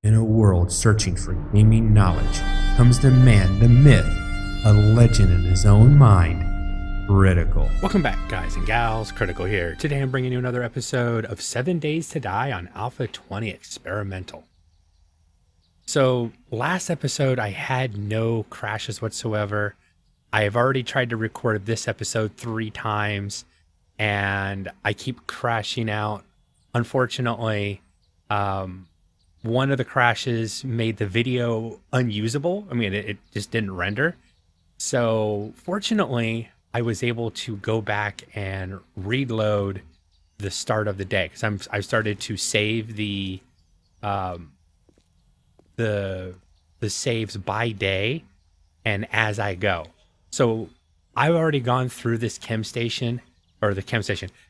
In a world searching for gaming knowledge comes the man, the myth, a legend in his own mind, Critical. Welcome back, guys and gals. Critical here. Today I'm bringing you another episode of 7 Days to Die on Alpha 20 Experimental. So last episode I had no crashes whatsoever. I have already tried to record this episode 3 times and I keep crashing out. Unfortunately, one of the crashes made the video unusable. I mean, it just didn't render. So fortunately, I was able to go back and reload the start of the day because I started to save the saves by day and as I go. So I've already gone through this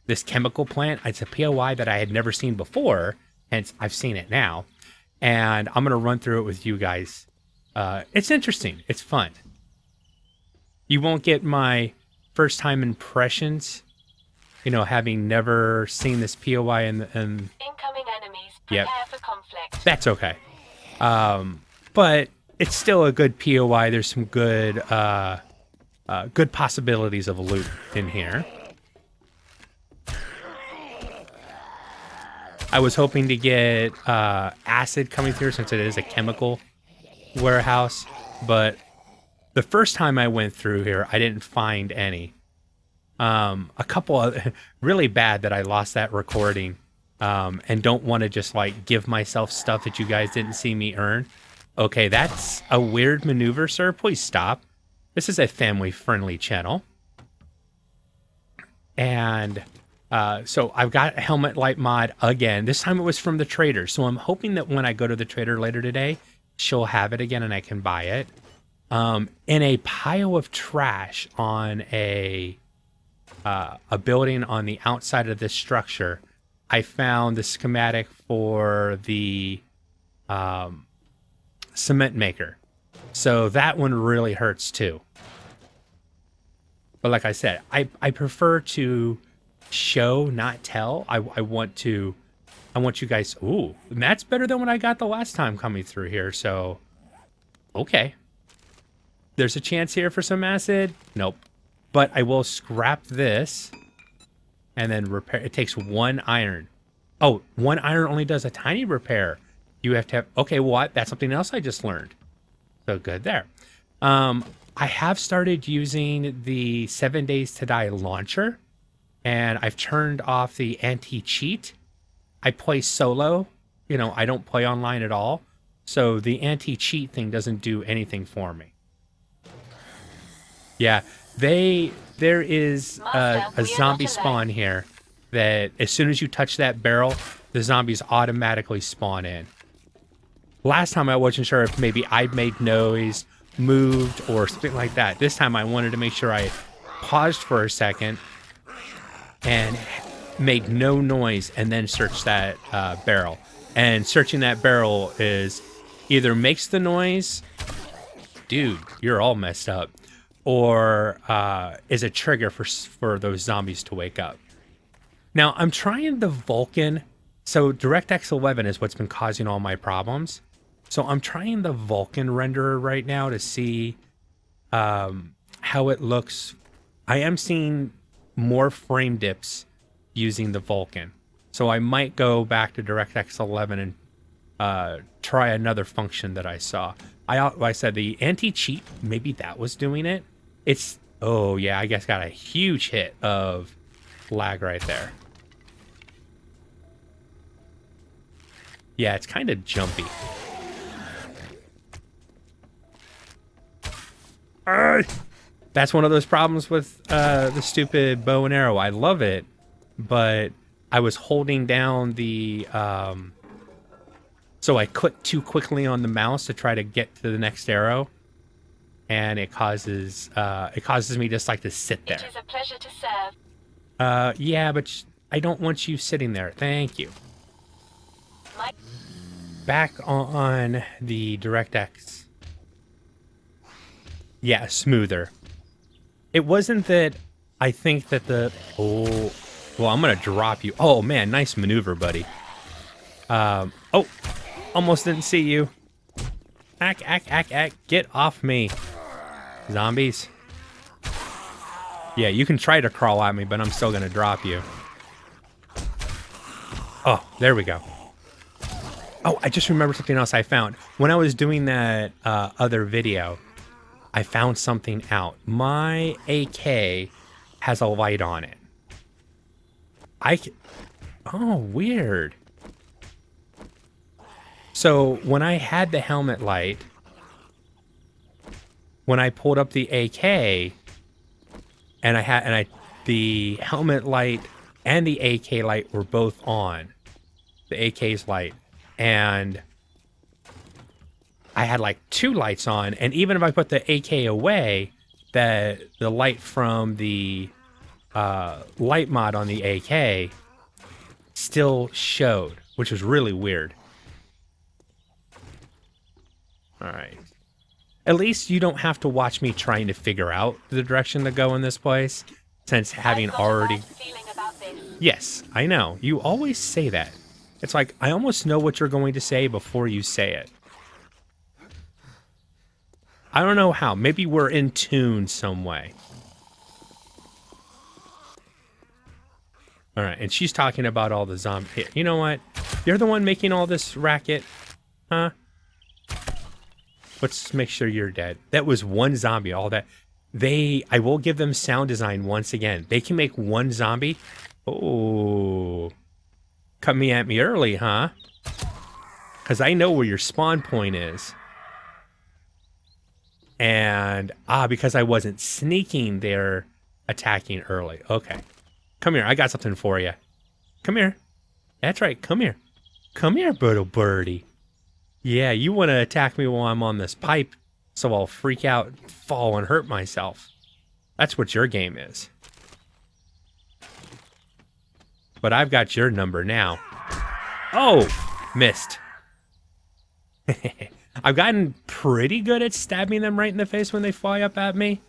this chemical plant. It's a POI that I had never seen before, hence I've seen it now. And I'm going to run through it with you guys. It's interesting. It's fun. You won't get my first time impressions, you know, having never seen this POI and incoming enemies, prepare for conflict. That's okay. But it's still a good POI. There's some good good possibilities of loot in here. I was hoping to get acid coming through since it is a chemical warehouse, but the first time I went through here, I didn't find any. A couple of really bad that I lost that recording and don't want to just like give myself stuff that you guys didn't see me earn. Okay, that's a weird maneuver, sir. Please stop. This is a family-friendly channel. And so I've got a helmet light mod again. This time it was from the trader. So I'm hoping that when I go to the trader later today, she'll have it again and I can buy it. In a pile of trash on a building on the outside of this structure, I found the schematic for the cement maker. So that one really hurts too. But like I said, I prefer to show, not tell. I want you guys. Ooh, that's better than what I got the last time coming through here. So, okay. There's a chance here for some acid. Nope. But I will scrap this and then repair. It takes 1 iron. Oh, 1 iron only does a tiny repair. You have to have, okay, what? That's something else I just learned. So good there. I have started using the 7 Days to Die launcher and I've turned off the anti-cheat. I play solo. You know, I don't play online at all. So the anti-cheat thing doesn't do anything for me. Yeah, there is a zombie spawn here that as soon as you touch that barrel, the zombies automatically spawn in. Last time I wasn't sure if maybe I made noise, moved, or something like that. This time I wanted to make sure I paused for a second and made no noise and then searched that barrel. And searching that barrel is either makes the noise, dude, you're all messed up, or is a trigger for those zombies to wake up. Now, I'm trying the Vulkan. So DirectX 11 is what's been causing all my problems. So I'm trying the Vulkan renderer right now to see how it looks. I am seeing more frame dips using the Vulkan. So I might go back to DirectX 11 and try another function that I saw. I said the anti-cheat, maybe that was doing it. It's, oh yeah, I guess got a huge hit of lag right there. Yeah, it's kind of jumpy. That's one of those problems with the stupid bow and arrow. I love it, but I was holding down the... So I clicked too quickly on the mouse to try to get to the next arrow. And it causes me just like to sit there. It is a pleasure to serve. Yeah, but I don't want you sitting there. Thank you. Back on the DirectX. Yeah, smoother. It wasn't that I think that the... Oh, well, I'm going to drop you. Oh, man, nice maneuver, buddy. Oh, Almost didn't see you. Ack. Get off me. Zombies. Yeah, you can try to crawl at me, but I'm still gonna drop you. Oh, there we go. Oh, I just remembered something else I found. When I was doing that other video, I found something out. My AK has a light on it. Oh, weird. So when I had the helmet light, when I pulled up the AK, the helmet light and the AK light were both on. The AK's light. And I had like 2 lights on, and even if I put the AK away, the light from the light mod on the AK still showed, which was really weird. All right. At least you don't have to watch me trying to figure out the direction to go in this place, since having already... Yes, I know. You always say that. It's like, I almost know what you're going to say before you say it. I don't know how. Maybe we're in tune some way. All right, and she's talking about all the zombies. Here, you know what? You're the one making all this racket, huh? Let's make sure you're dead. That was one zombie, all that. I will give them sound design once again. They can make one zombie. Oh, cut me at me early, huh? Because I know where your spawn point is. And, because I wasn't sneaking, they're attacking early. Okay. Come here, I got something for you. Come here. That's right, come here. Come here, little birdie. Yeah, you want to attack me while I'm on this pipe, so I'll freak out, fall, and hurt myself. That's what your game is. But I've got your number now. Oh, missed. I've gotten pretty good at stabbing them right in the face when they fly up at me.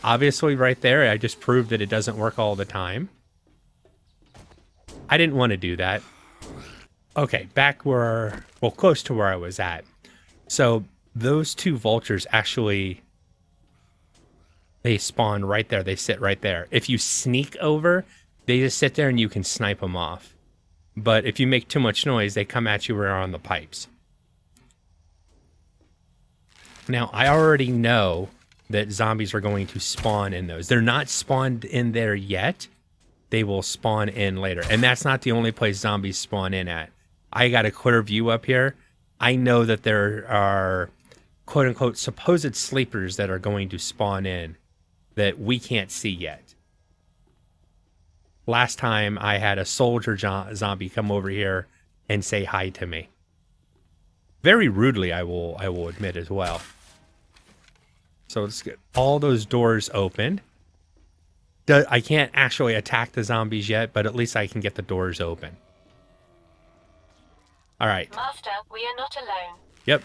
Obviously, right there, I just proved that it doesn't work all the time. I didn't want to do that. Okay, back where, well, close to where I was at. So those 2 vultures actually, they spawn right there. They sit right there. If you sneak over, they just sit there and you can snipe them off. But if you make too much noise, they come at you where you're on the pipes. Now, I already know that zombies are going to spawn in those. They're not spawned in there yet. They will spawn in later. And that's not the only place zombies spawn in at. I got a clear view up here. I know that there are, quote-unquote, supposed sleepers that are going to spawn in that we can't see yet. Last time, I had a soldier zombie come over here and say hi to me. Very rudely, I will admit as well. So let's get all those doors opened. I can't actually attack the zombies yet, but at least I can get the doors open. All right. Master, we are not alone. Yep.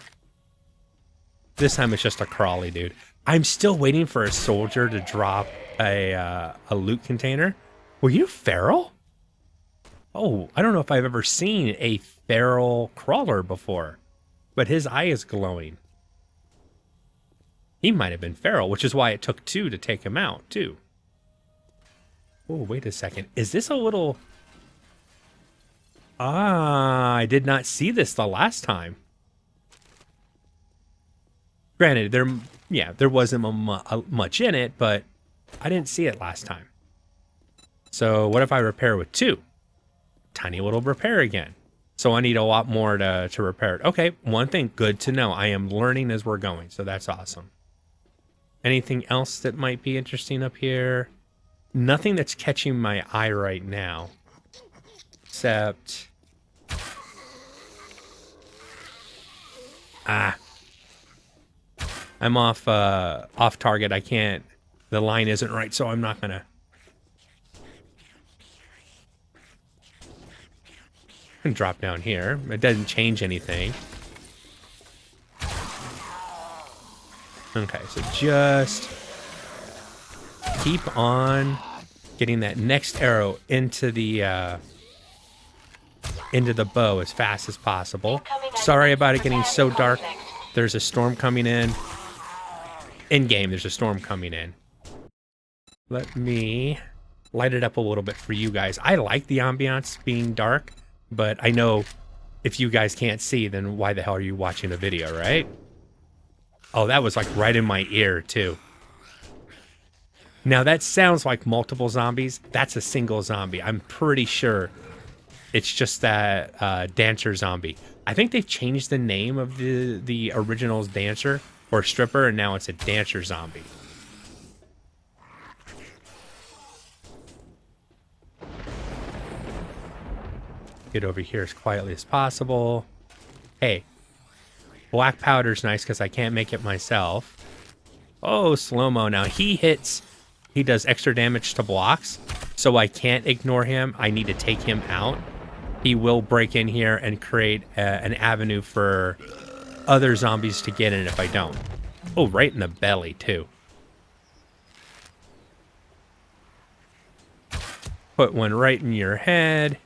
This time it's just a crawly dude. I'm still waiting for a soldier to drop a loot container. Were you feral? Oh, I don't know if I've ever seen a feral crawler before, but his eye is glowing. He might have been feral, which is why it took 2 to take him out, too. Oh, wait a second. Is this a little... I did not see this the last time. Granted, there wasn't much in it, but I didn't see it last time. So what if I repair with 2? Tiny little repair again. So I need a lot more to repair it. Okay, one thing, good to know. I am learning as we're going, so that's awesome. Anything else that might be interesting up here? Nothing that's catching my eye right now. Except... I'm off target. I can't... The line isn't right, so I'm not gonna... I can drop down here. It doesn't change anything. Okay, so just keep on getting that next arrow into the into the bow as fast as possible. Incoming Sorry enemies about it getting so preparing dark. conflict. There's a storm coming in. In-game, there's a storm coming in. Let me light it up a little bit for you guys. I like the ambiance being dark, but I know if you guys can't see, then why the hell are you watching a video, right? Oh, that was like right in my ear, too. Now, that sounds like multiple zombies. That's a single zombie. I'm pretty sure it's just that dancer zombie. I think they've changed the name of the original's dancer or stripper, and now it's a dancer zombie. Get over here as quietly as possible. Hey, black powder's nice because I can't make it myself. Oh, slow-mo. Now, he does extra damage to blocks, so I can't ignore him. I need to take him out. He will break in here and create an avenue for other zombies to get in if I don't. Oh, right in the belly, too. Put one right in your head.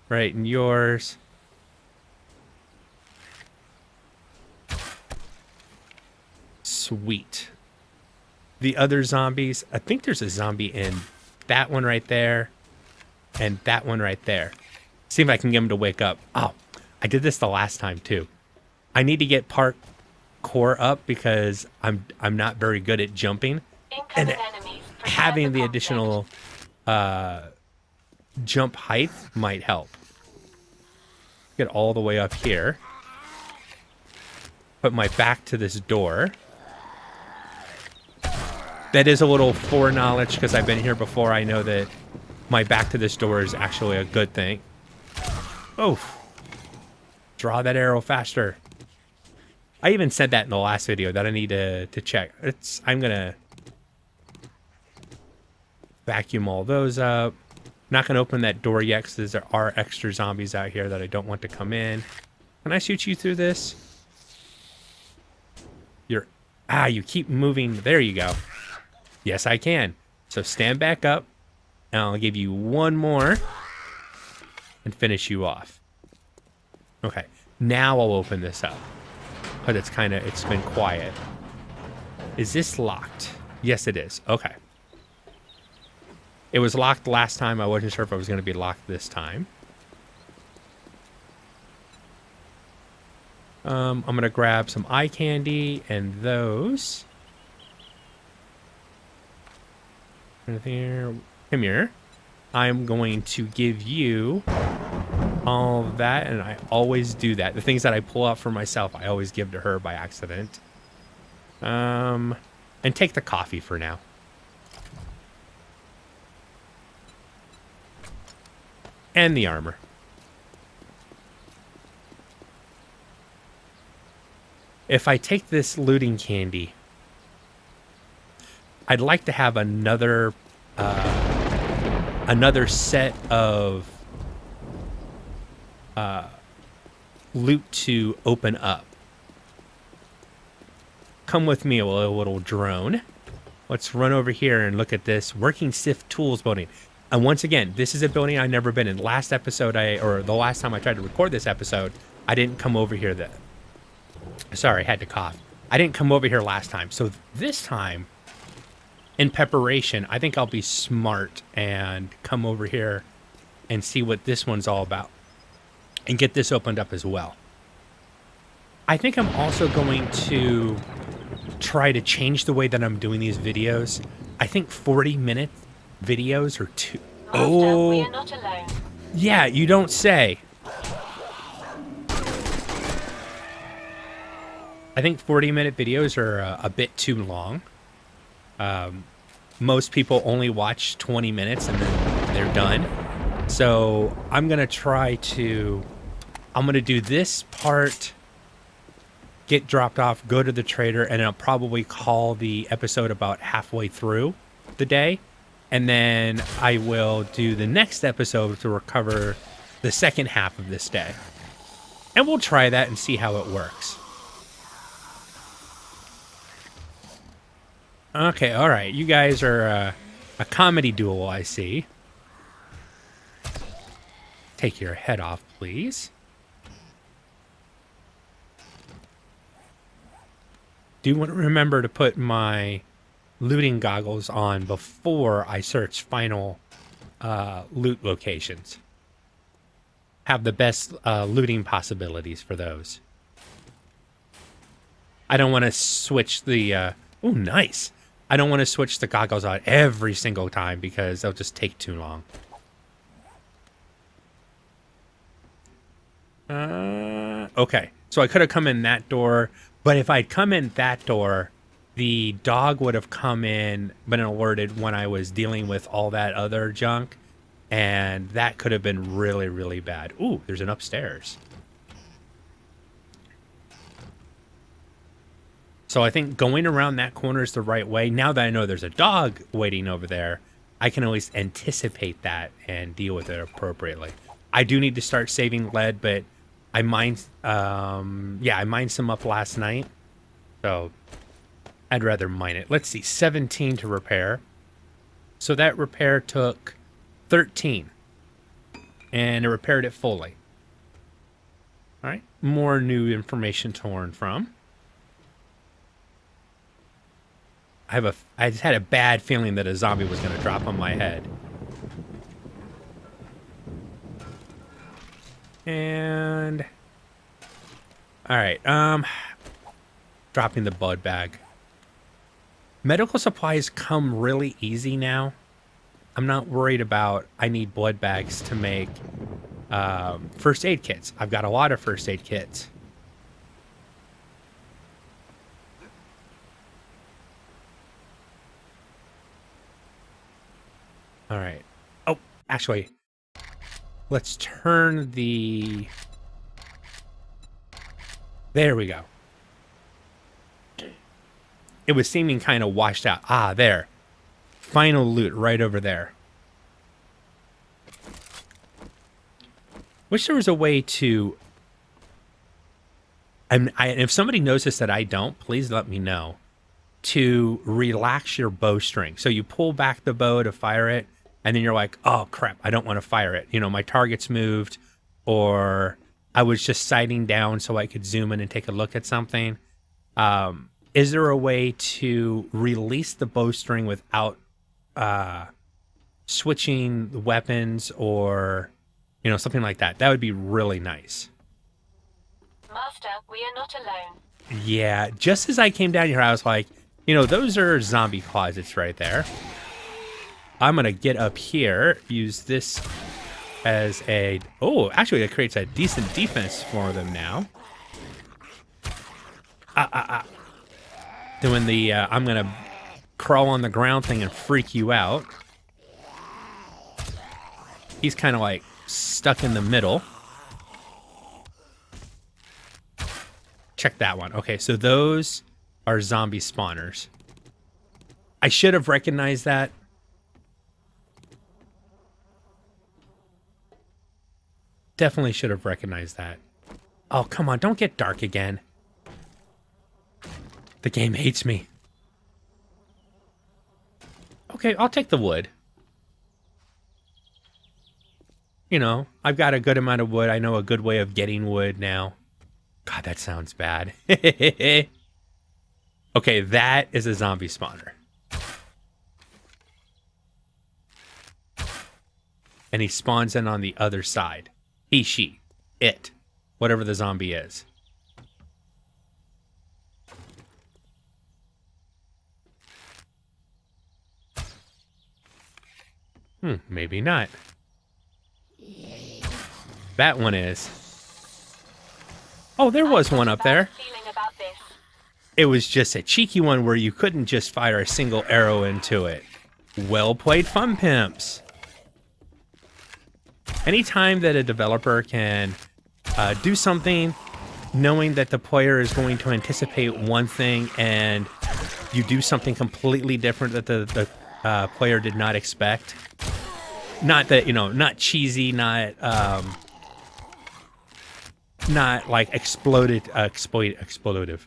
Right in yours. Sweet. The other zombies, I think there's a zombie in that one right there and that one right there. See if I can get him to wake up. Oh, I did this the last time too. I need to get parkour up because I'm not very good at jumping. Incoming And enemies prepare having for the conflict. additional jump height might help. Get all the way up here. Put my back to this door. That is a little foreknowledge because I've been here before. I know that my back to this door is actually a good thing. Oh, draw that arrow faster. I even said that in the last video that I need to check. I'm gonna vacuum all those up. Not gonna open that door yet because there are extra zombies out here that I don't want to come in. Can I shoot you through this? You keep moving. There you go. Yes, I can. So stand back up, and I'll give you one more and finish you off. Okay, now I'll open this up. But it's been quiet. Is this locked? Yes, it is. Okay. It was locked last time. I wasn't sure if it was going to be locked this time. I'm going to grab some eye candy and those. Here. Come here. I'm going to give you all of that, and I always do that. The things that I pull out for myself, I always give to her by accident. And take the coffee for now. And the armor. If I take this looting candy, I'd like to have another set of loot to open up. Come with me, a little drone. Let's run over here and look at this working SIF tools building. And once again, this is a building I've never been in. Last episode, the last time I tried to record this episode, I didn't come over here. Sorry, I had to cough. I didn't come over here last time. So this time, in preparation, I think I'll be smart and come over here and see what this one's all about. And get this opened up as well. I think I'm also going to try to change the way that I'm doing these videos. I think 40-minute videos are too... Master, we are not alone. Yeah, you don't say. I think 40-minute videos are a bit too long. Most people only watch 20 minutes and then they're done. So I'm going to try to... I'm going to do this part, get dropped off, go to the trader, and I'll probably call the episode about halfway through the day. And then I will do the next episode to recover the second half of this day. And we'll try that and see how it works. Okay, all right. You guys are a comedy duo, I see. Take your head off, please. Do want to remember to put my looting goggles on before I search final loot locations. Have the best looting possibilities for those. I don't want to switch the... oh, nice. I don't want to switch the goggles out every single time because they'll just take too long. Okay, so I could have come in that door, but if I'd come in that door, the dog would have come in, been alerted when I was dealing with all that other junk, and that could have been really, really bad. Ooh, there's an upstairs. So I think going around that corner is the right way. Now that I know there's a dog waiting over there, I can at least anticipate that and deal with it appropriately. I do need to start saving lead, but I mined, I mined some up last night, so I'd rather mine it. Let's see, 17 to repair. So that repair took 13, and it repaired it fully. All right, more new information to learn from. I just had a bad feeling that a zombie was going to drop on my head. And all right, dropping the blood bag. Medical supplies come really easy now. I'm not worried about I need blood bags to make first aid kits. I've got a lot of first aid kits. All right. Oh, actually, let's turn the... There we go. It was seeming kind of washed out. Ah, there. Final loot right over there. Wish there was a way to... if somebody knows this that I don't, please let me know. To relax your bowstring. So you pull back the bow to fire it, and then you're like, oh crap, I don't want to fire it. You know, my target's moved, or I was just sighting down so I could zoom in and take a look at something. Is there a way to release the bowstring without switching the weapons or, you know, something like that? That would be really nice. Master, we are not alone. Yeah, just as I came down here, I was like, you know, those are zombie closets right there. I'm going to get up here, use this as a... Oh, actually, it creates a decent defense for them now. Doing the I'm going to crawl on the ground thing and freak you out. He's kind of like stuck in the middle. Check that one. Okay, so those are zombie spawners. I should have recognized that. Definitely should have recognized that. Oh, come on, don't get dark again. The game hates me. Okay, I'll take the wood. You know, I've got a good amount of wood. I know a good way of getting wood now. God, that sounds bad. Okay, that is a zombie spawner. And he spawns in on the other side. He, she, it, whatever the zombie is. Maybe not. That one is. Oh, there was one up there. It was just a cheeky one where you couldn't just fire a single arrow into it. Well played, Fun Pimps. Anytime that a developer can do something knowing that the player is going to anticipate one thing and you do something completely different that the player did not expect. Not that, you know, not cheesy, not like exploitive.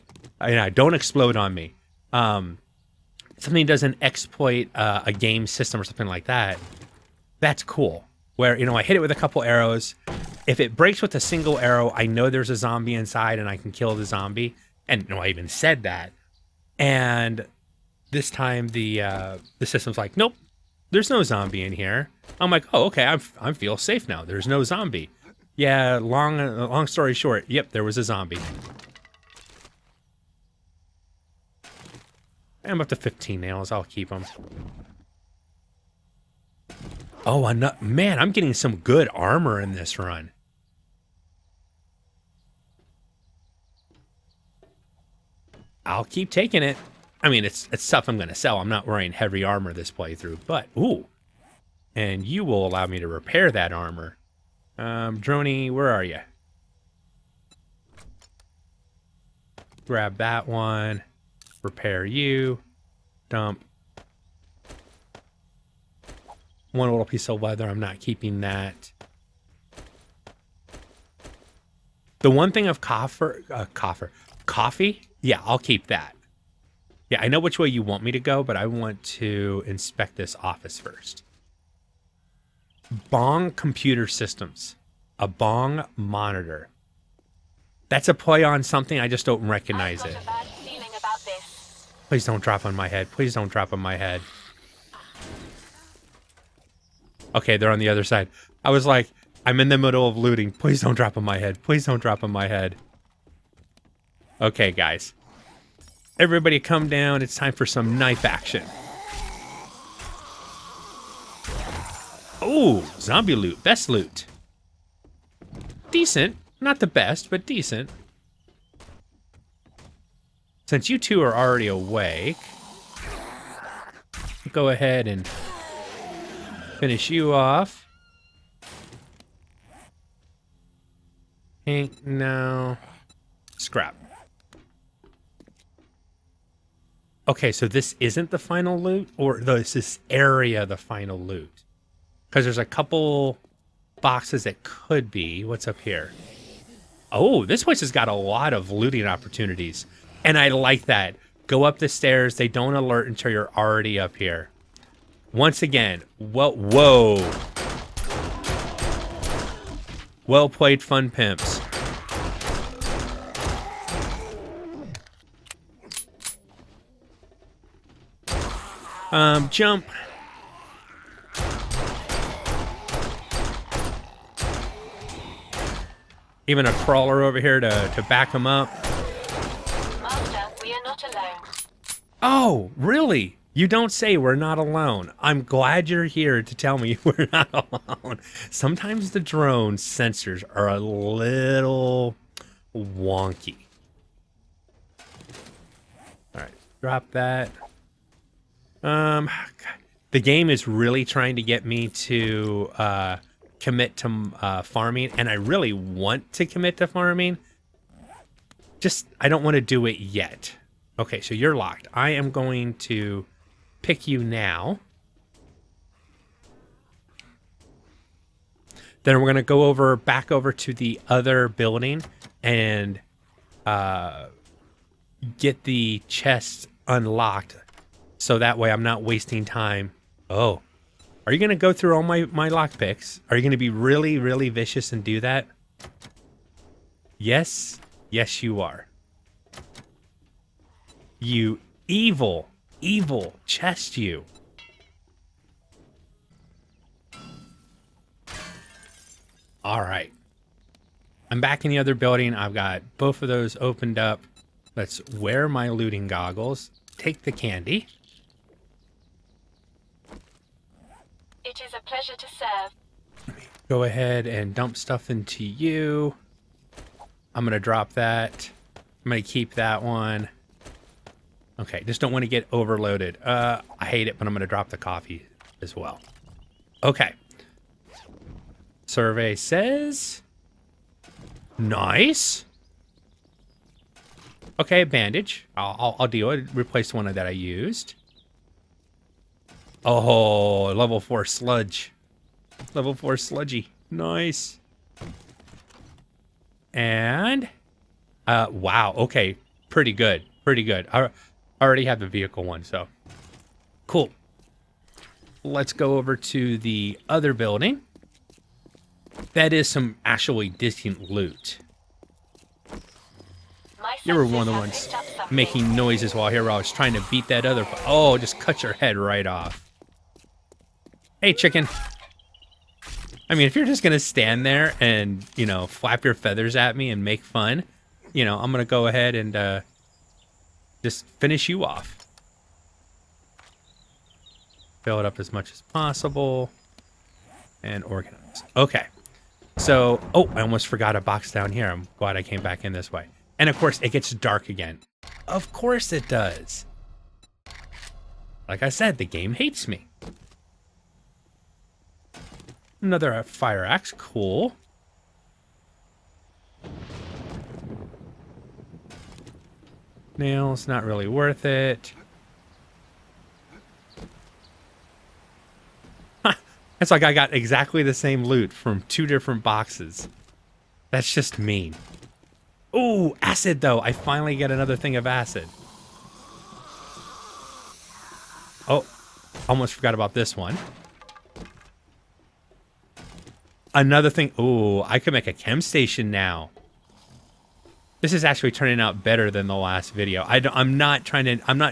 Don't explode on me. Something doesn't exploit a game system or something like that. That's cool. Where, you know, I hit it with a couple arrows, if it breaks with a single arrow, I know there's a zombie inside and I can kill the zombie. And no, I even said that. And this time the system's like, nope, there's no zombie in here. I'm like, oh, okay, I feel safe now. There's no zombie. Yeah, long story short, yep, there was a zombie. I'm up to 15 nails. I'll keep them. Oh, man, I'm getting some good armor in this run. I'll keep taking it. I mean, it's stuff I'm going to sell. I'm not wearing heavy armor this playthrough, but, ooh. And you will allow me to repair that armor. Droney, where are you? Grab that one. Repair you. Dump. One little piece of leather. I'm not keeping that. The one thing of coffee? Yeah, I'll keep that. Yeah, I know which way you want me to go, but I want to inspect this office first. Bong Computer Systems. A Bong monitor. That's a play on something, I just don't recognize it. I've got a bad feeling about this. Please don't drop on my head. Please don't drop on my head. Okay, they're on the other side. I was like, I'm in the middle of looting. Please don't drop on my head. Please don't drop on my head. Okay, guys. Everybody come down. It's time for some knife action. Oh, zombie loot. Best loot. Decent. Not the best, but decent. Since you two are already awake, go ahead and finish you off. Pink, no. Scrap. Okay, so this isn't the final loot, or is this area the final loot? Because there's a couple boxes that could be. What's up here? Oh, this place has got a lot of looting opportunities. And I like that. Go up the stairs. They don't alert until you're already up here. Once again, whoa. Well played, fun pimps. Jump. Even a crawler over here to back him up. Master, we are not alone. Oh, really? You don't say we're not alone. I'm glad you're here to tell me we're not alone. Sometimes the drone sensors are a little wonky. All right, drop that. The game is really trying to get me to commit to farming, and I really want to commit to farming. Just, I don't want to do it yet. Okay, so you're locked. I am going to pick you now. Then we're going to go back over to the other building and get the chest unlocked. So that way I'm not wasting time. Oh, are you going to go through all my lockpicks? Are you going to be really, really vicious and do that? Yes. Yes, you are. You evil, evil chest you. All right. I'm back in the other building. I've got both of those opened up. Let's wear my looting goggles. Take the candy. It is a pleasure to serve. Go ahead and dump stuff into you. I'm going to drop that. I'm going to keep that one. Okay, just don't want to get overloaded. I hate it, but I'm going to drop the coffee as well. Okay. Survey says... Nice. Okay, bandage. I'll deal it. Replace one that I used. Oh, level 4 sludge. Level 4 sludgy. Nice. And... wow, okay. Pretty good. Pretty good. I already have the vehicle one, so... Cool. Let's go over to the other building. That is some actually decent loot. My You were one of sensors the have ones picked up something. making noises while here I was trying to beat that other... Oh, just cut your head right off. Hey, chicken. I mean, if you're just going to stand there and, you know, flap your feathers at me and make fun, you know, I'm going to go ahead and just finish you off. Fill it up as much as possible. And organize. Okay. So, oh, I almost forgot a box down here. I'm glad I came back in this way. And of course, it gets dark again. Of course it does. Like I said, the game hates me. Another fire axe. Cool. Nails, not really worth it. It's like I got exactly the same loot from 2 different boxes. That's just mean. Ooh, acid though. I finally get another thing of acid. Oh, almost forgot about this one. Another thing. Ooh, I could make a chem station now. This is actually turning out better than the last video. I'm not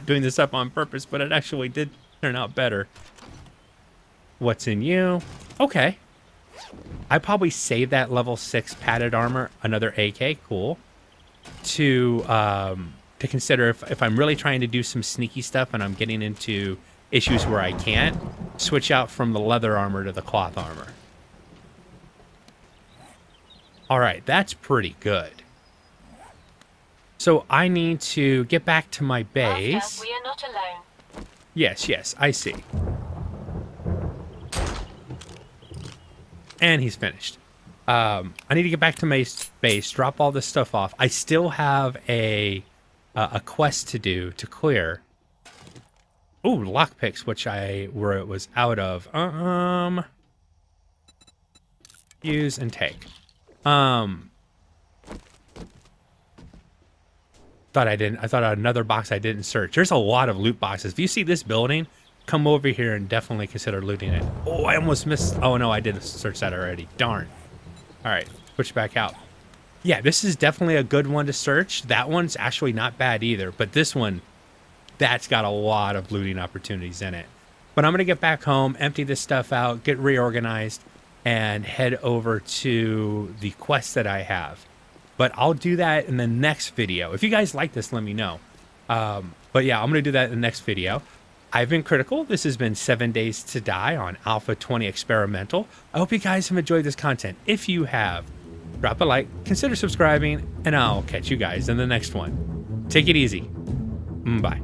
doing this up on purpose, but it actually did turn out better. What's in you? Okay. I probably save that level 6 padded armor, another AK, cool. To consider if I'm really trying to do some sneaky stuff and I'm getting into issues where I can't, switch out from the leather armor to the cloth armor. Alright, that's pretty good. So I need to get back to my base. Master, we are not alone. Yes, I see. And he's finished. I need to get back to my base, drop all this stuff off. I still have a quest to do to clear. Ooh, lockpicks, which it was out of. Use and take. I thought another box I didn't search. There's a lot of loot boxes. If you see this building, come over here and definitely consider looting it. Oh, I almost missed. Oh no, I did search that already. Darn. All right, switch back out. Yeah, this is definitely a good one to search. That one's actually not bad either, but this one, that's got a lot of looting opportunities in it. But I'm gonna get back home, empty this stuff out, get reorganized, and head over to the quest that I have. But I'll do that in the next video. If you guys like this, let me know. But yeah, I'm gonna do that in the next video. I've been Critical. This has been 7 Days to Die on Alpha 20 Experimental. I hope you guys have enjoyed this content. If you have, drop a like, consider subscribing, and I'll catch you guys in the next one. Take it easy. Bye.